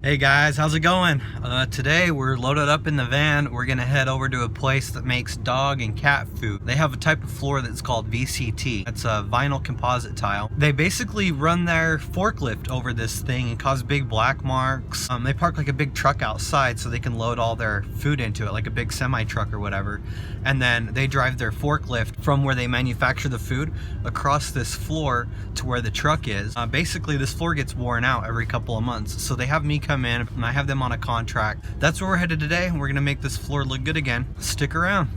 Hey guys, how's it going? Today we're loaded up in the van. We're gonna head over to a place that makes dog and cat food. They have a type of floor that's called VCT. It's a vinyl composite tile. They basically run their forklift over this thing and cause big black marks. They park like a big truck outside so they can load all their food into it, like a big semi truck or whatever. And then they drive their forklift from where they manufacture the food across this floor to where the truck is. Basically this floor gets worn out every couple of months. So they have me come in and I have them on a contract. That's where we're headed today. We're gonna make this floor look good again. Stick around.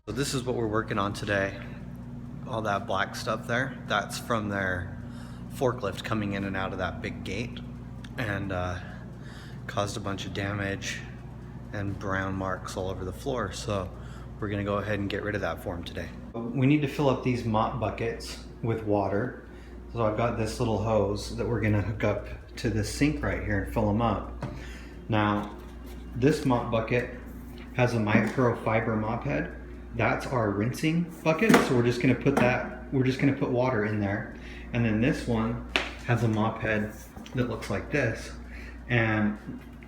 So this is what we're working on today. All that black stuff there, that's from their forklift coming in and out of that big gate, and caused a bunch of damage and brown marks all over the floor. So we're gonna go ahead and get rid of that for them today. We need to fill up these mop buckets with water. So I've got this little hose that we're gonna hook up to this sink right here and fill them up. Now, this mop bucket has a microfiber mop head. That's our rinsing bucket. So we're just gonna put water in there. And then this one has a mop head that looks like this, and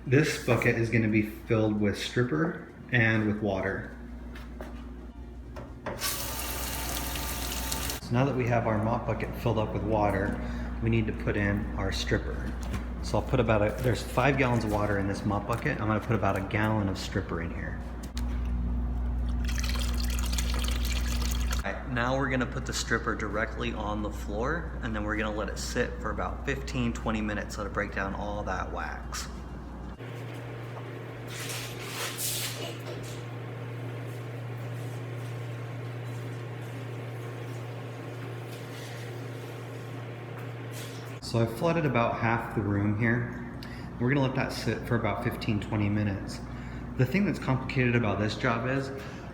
this bucket is going to be filled with stripper and with water. So now that we have our mop bucket filled up with water, we need to put in our stripper. So I'll put there's 5 gallons of water in this mop bucket. I'm going to put about a gallon of stripper in here. Now we're gonna put the stripper directly on the floor, and then we're gonna let it sit for about 15-20 minutes, let it break down all that wax. So I've flooded about half the room here. We're gonna let that sit for about 15-20 minutes. The thing that's complicated about this job is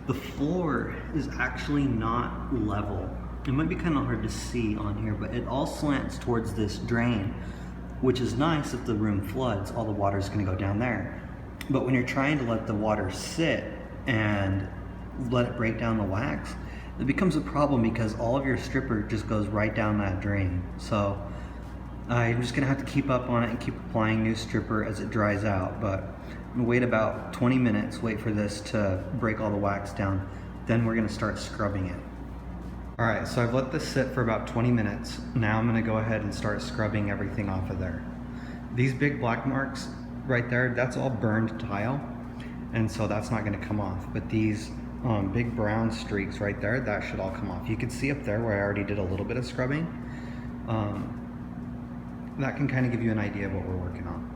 the floor is actually not level. It might be kind of hard to see on here, but it all slants towards this drain, which is nice. If the room floods, all the water is going to go down there. But when you're trying to let the water sit and let it break down the wax, it becomes a problem because all of your stripper just goes right down that drain. So I'm just going to have to keep up on it and keep applying new stripper as it dries out. But wait about 20 minutes, wait for this to break all the wax down, then we're going to start scrubbing it. Alright, so I've let this sit for about 20 minutes. Now I'm going to go ahead and start scrubbing everything off of there. These big black marks right there, that's all burned tile, and so that's not going to come off. But these big brown streaks right there, that should all come off. You can see up there where I already did a little bit of scrubbing. That can kind of give you an idea of what we're working on.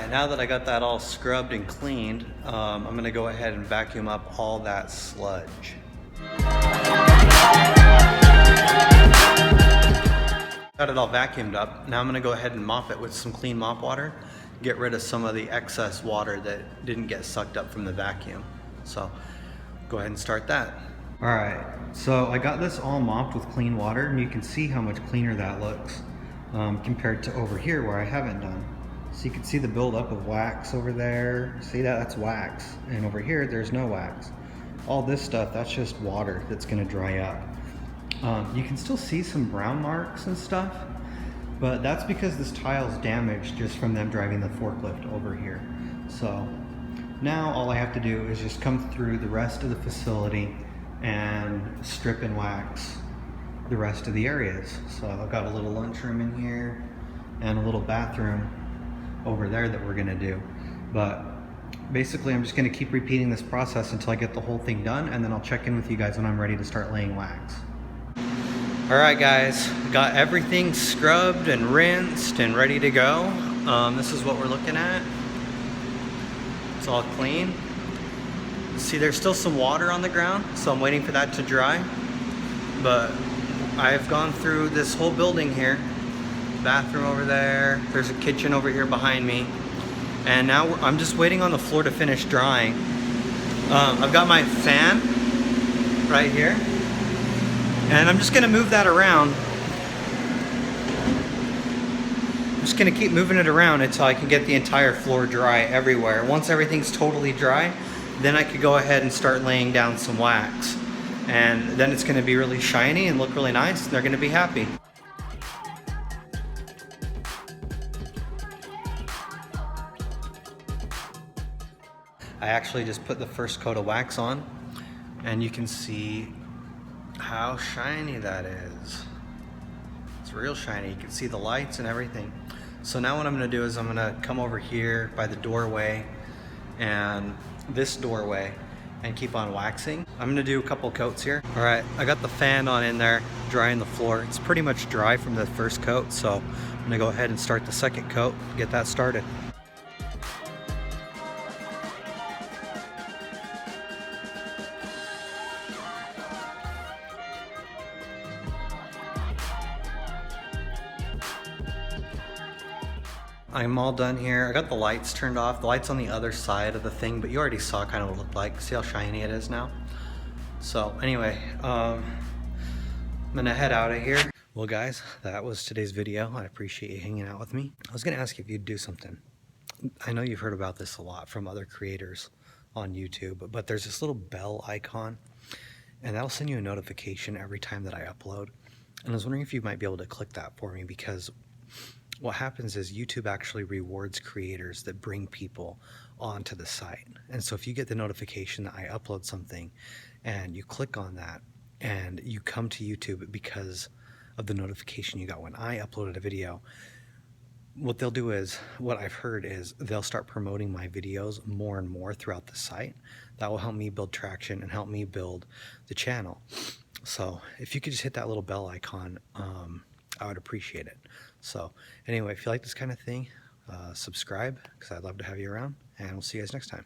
Now that I got that all scrubbed and cleaned, I'm going to go ahead and vacuum up all that sludge. Got it all vacuumed up. Now I'm going to go ahead and mop it with some clean mop water, get rid of some of the excess water that didn't get sucked up from the vacuum. So go ahead and start that. Alright, so I got this all mopped with clean water, and you can see how much cleaner that looks compared to over here where I haven't done. So you can see the buildup of wax over there. See that? That's wax. And over here, there's no wax. All this stuff, that's just water that's gonna dry up. You can still see some brown marks and stuff, but that's because this tile's damaged just from them driving the forklift over here. So now all I have to do is just come through the rest of the facility and strip and wax the rest of the areas. So I've got a little lunchroom in here and a little bathroom over there that we're gonna do. But basically I'm just gonna keep repeating this process until I get the whole thing done, and then I'll check in with you guys when I'm ready to start laying wax. Alright guys, got everything scrubbed and rinsed and ready to go. This is what we're looking at. It's all clean. See, there's still some water on the ground, so I'm waiting for that to dry. But I've gone through this whole building here. Bathroom over there. There's a kitchen over here behind me. And now I'm just waiting on the floor to finish drying. I've got my fan right here. And I'm just gonna move that around. I'm just gonna keep moving it around until I can get the entire floor dry everywhere. Once everything's totally dry, then I could go ahead and start laying down some wax. And then it's gonna be really shiny and look really nice, and they're gonna be happy. I actually just put the first coat of wax on, and you can see how shiny that is. It's real shiny. You can see the lights and everything. So now what I'm gonna do is I'm gonna come over here by the doorway and this doorway and keep on waxing. I'm gonna do a couple coats here. All right, I got the fan on in there, drying the floor. It's pretty much dry from the first coat, so I'm gonna go ahead and start the second coat, get that started. I'm all done here. I got the lights turned off. The light's on the other side of the thing, but you already saw kind of what it looked like. See how shiny it is now? So anyway, I'm gonna head out of here. Well guys, that was today's video. I appreciate you hanging out with me. I was gonna ask you if you'd do something. I know you've heard about this a lot from other creators on YouTube, but there's this little bell icon, and that'll send you a notification every time that I upload. And I was wondering if you might be able to click that for me, because what happens is YouTube actually rewards creators that bring people onto the site. And so if you get the notification that I upload something and you click on that and you come to YouTube because of the notification you got when I uploaded a video, what they'll do is, what I've heard is, they'll start promoting my videos more and more throughout the site. That will help me build traction and help me build the channel. So if you could just hit that little bell icon, I would appreciate it. So anyway, if you like this kind of thing, subscribe, because I'd love to have you around, and we'll see you guys next time.